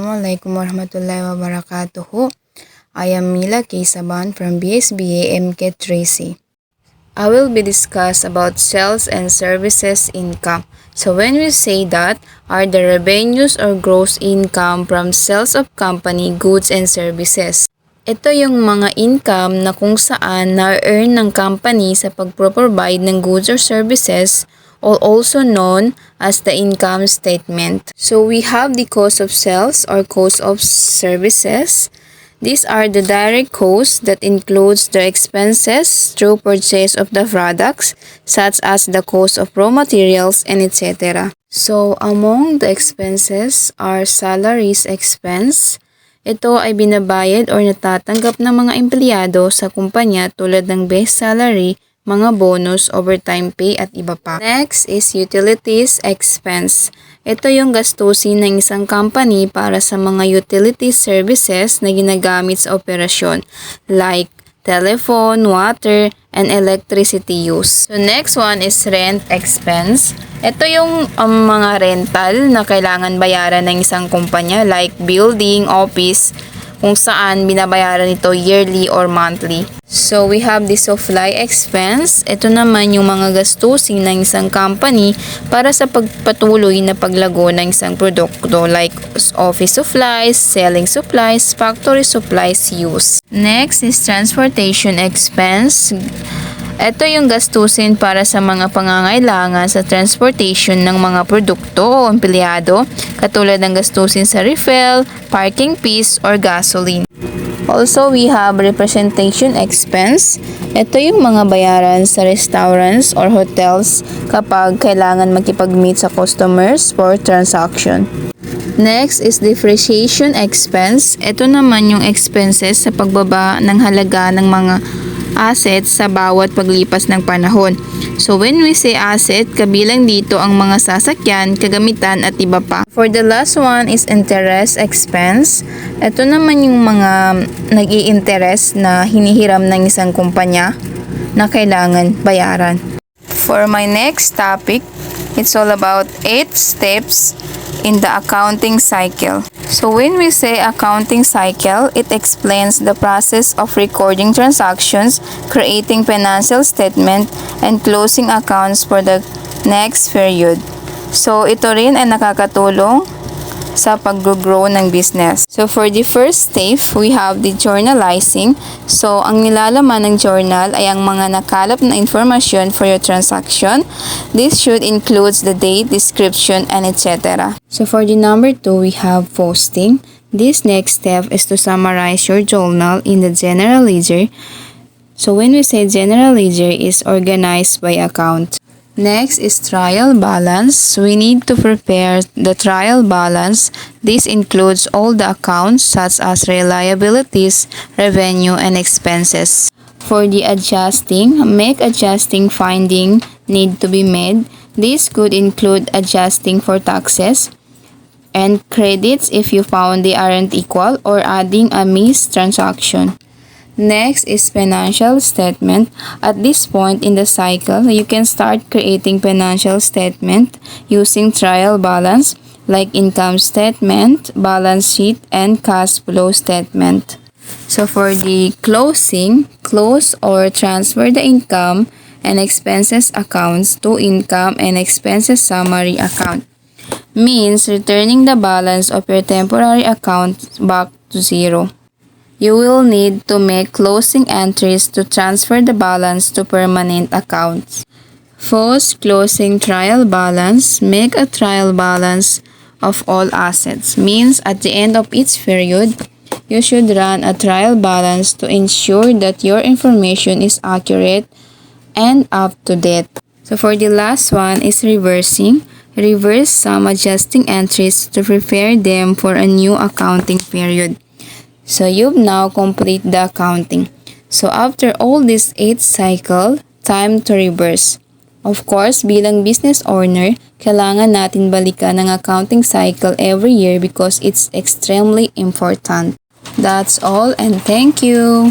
Assalamualaikum warahmatullahi wabarakatuh. I am Mila Saban from BSBA MK Tracy. I will be discuss about sales and services income. So when we say that are the revenues or gross income from sales of company goods and services. Ito yung mga income na kung saan na-earn ng company sa pagpro-provide ng goods or services, or also known as the income statement. So we have the cost of sales or cost of services. These are the direct costs that includes the expenses through purchase of the products, such as the cost of raw materials and etc. So among the expenses are salaries expense. Ito ay binabayad or natatanggap ng mga empleyado sa kumpanya tulad ng base salary, mga bonus, overtime pay at iba pa. Next is utilities expense. Ito yung gastusin ng isang company para sa mga utility services na ginagamit sa operasyon like telephone, water, and electricity use. So next one is rent expense. Ito yung mga rental na kailangan bayaran ng isang kumpanya like building, office, kung saan binabayaran ito yearly or monthly. So we have the supply expense. Ito naman yung mga gastusin ng isang company para sa pagpatuloy na paglago ng isang produkto like office supplies, selling supplies, factory supplies use. Next is transportation expense. Ito yung gastusin para sa mga pangangailangan sa transportation ng mga produkto o empleyado, katulad ng gastusin sa refill, parking fees, or gasoline. Also, we have representation expense. Ito yung mga bayaran sa restaurants or hotels kapag kailangan makipag-meet sa customers for transaction. Next is depreciation expense. Ito naman yung expenses sa pagbaba ng halaga ng mga assets sa bawat paglipas ng panahon. So when we say asset, kabilang dito ang mga sasakyan, kagamitan at iba pa. For the last one is interest expense. Ito naman yung mga nag-i-interest na hinihiram ng isang kumpanya na kailangan bayaran. For my next topic, it's all about 8 steps in the accounting cycle. So when we say accounting cycle, it explains the process of recording transactions, creating financial statement, and closing accounts for the next period. So ito rin ay nakakatulong sa pag-grow ng business. So for the first step, we have the journalizing. So ang nilalaman ng journal ay ang mga nakalap na information for your transaction. This should include the date, description, and etc. So for the number 2, we have posting. This next step is to summarize your journal in the general ledger. So when we say general ledger is organized by account. Next is trial balance. We need to prepare the trial balance. This includes all the accounts such as liabilities, revenue, and expenses. For the adjusting, make adjusting finding need to be made. This could include adjusting for taxes and credits if you found they aren't equal, or adding a missed transaction. Next is financial statement. At this point in the cycle, you can start creating financial statement using trial balance like income statement, balance sheet, and cash flow statement. So for the closing, close or transfer the income and expenses accounts to income and expenses summary account. Means returning the balance of your temporary account back to zero. You will need to make closing entries to transfer the balance to permanent accounts. First, closing trial balance. Make a trial balance of all assets. Means at the end of each period, you should run a trial balance to ensure that your information is accurate and up to date. So for the last one is reversing. Reverse some adjusting entries to prepare them for a new accounting period. So you've now complete the accounting. So after all this 8 cycle, time to reverse. Of course, bilang business owner, kailangan natin balikan ang accounting cycle every year because it's extremely important. That's all, and thank you!